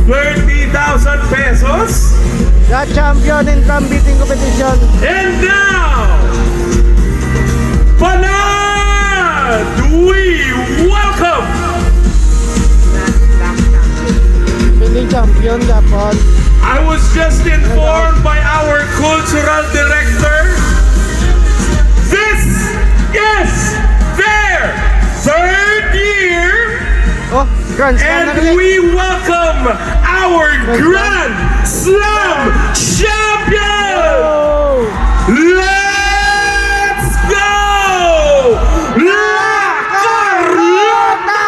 30,000 pesos. The champion in drum beating competition. And now, Panad, we welcome Defending champion, Japon. I was just informed by our cultural director, this is their third year, Oh, Grand Slam na and rin. we welcome our Grand Slam champion! Oh! Let's go! La Carlota!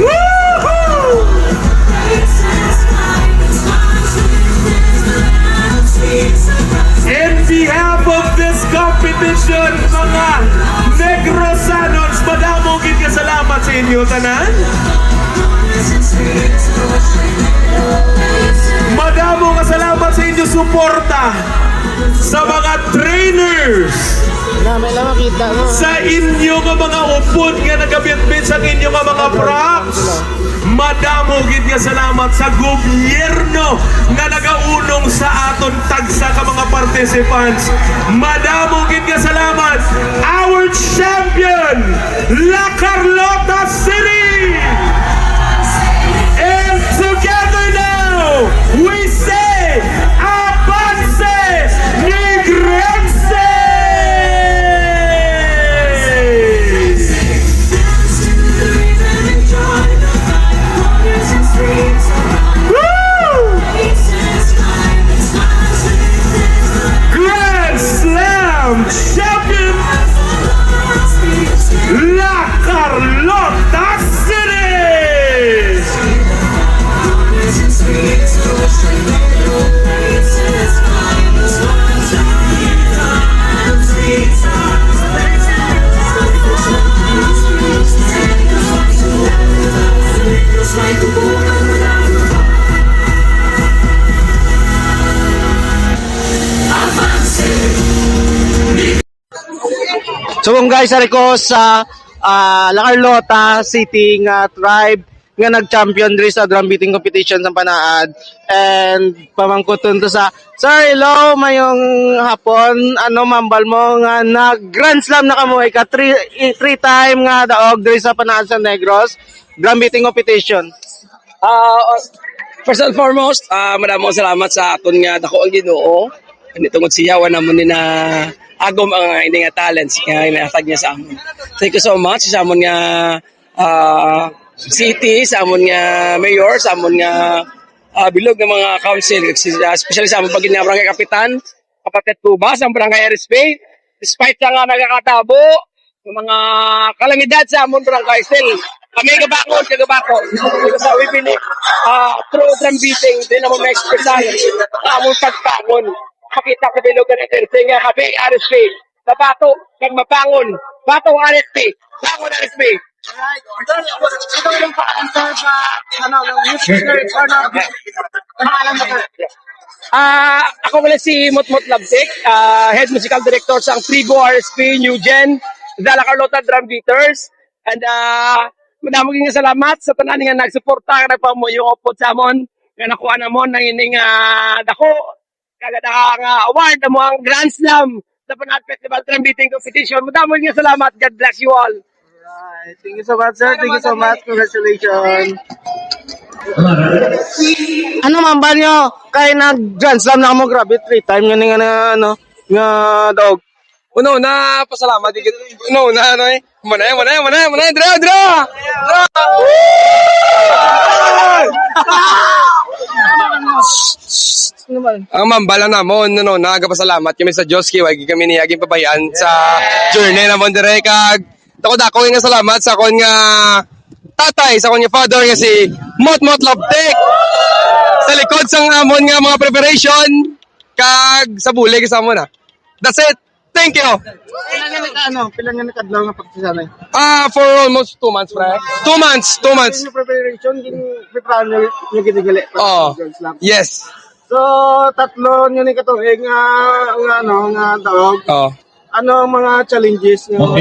Woohoo! In behalf of this competition, mga Negrosanons, madamong salamat sa inyo, tanan. Madamong salamat sa inyo suporta sa mga trainers, May lang makita mo. sa inyo nga mga upod nga nagabit-bit sa inyo nga mga props. Madamo gid nga salamat sa gobyerno nga nagaunong sa aton tagsa ka mga participants. Madamo gid nga salamat our champion, La Carlota City. And together now we say Avance Negrense! Grand Slam champion, La Carlota City! So kung guys, ari ko sa La Carlota City nga tribe nga nag-champion diri sa drum beating competition sa Panaad, and pamangkuton to sa Sir, hello, mayong hapon, ano mambal mo nga nag Grand Slam na kamoy ka three time nga daog diri sa Panaad sa Negros drum beating competition. First and foremost, maraming salamat sa aton nga dako ang Ginoo. Kanitungod siyawan namon ni na agom ang ini nga talents nga inatag niya sa amon. Thank you so much sa amon nga city, sa amon nga mayor, sa amon nga bilog nga mga council, especially sa amon pagin nga barangay kapitan, kapatid Tuba, sa barangay RSP, despite sa nga nagkakatabo, ng mga kalamidad sa amon barangay still. Kami kagabakon. Sa we believe, through drum beating, din naman ma-expressan ang among pagbangon. Pakita sa bilogan natin, nga kami, RSP, na bato, kag mabangon. Bato, RSP, bangon, RSP. Alright. Ito yung pa-answer sa Ako pala si Motmot Labsik, Head Musical Director sa Tribo RSP New Gen, La Carlota Drum Beaters. And madaming salamat sa tanan nga nagsuporta nga nagpamuyong upod sa amon nga nakuha namon nang ining dako kagada nga award mo ang Grand Slam sa Panaad Festival Drum Beating Competition. Madaming salamat. God bless you all. Alright. Thank you so much, sir. Thank you so much. Congratulations. Ano mambal nyo? Kaya nag-Grand Slam na mo, grabe, 3 time nga nga daog. Uno na pasalamat digit. Uno na ano Manay, dra. Ang mambala namon nagapasalamat kami sa Diyos kay wagi kami niyaging pabayaan sa journey namon dire kag dako nga salamat sa kon nga tatay, sa kon nga father nga si Motmot Labtek sa likod sang amon nga mga preparation kag sa bulig sa amon na. That's it. Thank you. Pilang nga nakadlaw nga pagsasanay. For almost 2 months, pre. 2 months. Yung preparation, prepare nyo ginigali. Oh, yes. So, tatlo nyo ni katuig nga daog. Oh. ano ang mga challenges nyo?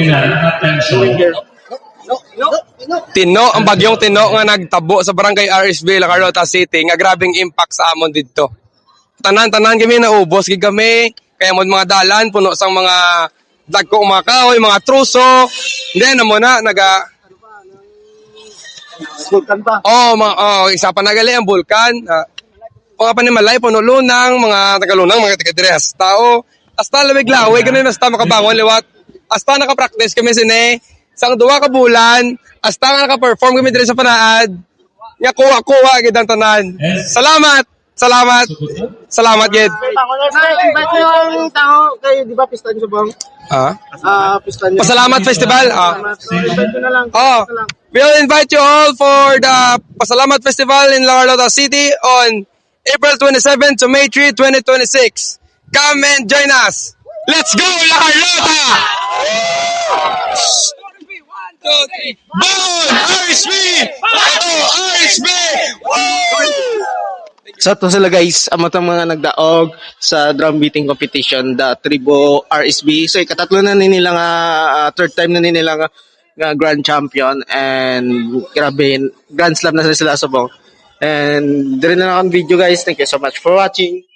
Tino, ang bagyong Tino nga nagtabo sa barangay RSB, La Carlota City, nga grabing impact sa amon dito. Tanan-tanan kami naubos, gid kami, kaya mo mga dalan, puno sang mga dagkong mga kahoy, mga truso. Then, mo na, Bulkan pa. isa pa nagali ang bulkan. Mga panimalay, puno lunang, mga tagalunang, mga taga-dress. Tao, hasta lawig-lawig, ganun, hasta makabangon, liwat. Hasta nakapractice kami sine, sang 2 ka bulan, hasta nga naka-perform kami dito sa panaad. Nga kuha-kuha, gid ang tanan. Salamat! Salamat! Salamat, gid. Invite nyo ang tao kayo, di ba, pistan nyo bang? Pistan nyo. Pasalamat Festival. Invite nyo na lang. We'll invite you all for the Pasalamat Festival in La Carlota City on April 27 to May 3, 2026. Come and join us. Let's go, La Carlota! 1, 2, 3. Bon! RSB! RSB! So to sila guys, amo tong mga nagdaog sa drum beating competition, the Tribo RSB. So ikatatlo na ni nila nga third time na ni nila nga grand champion, and grabe grand slam na sila subong. And dire na lang ang video guys. Thank you so much for watching.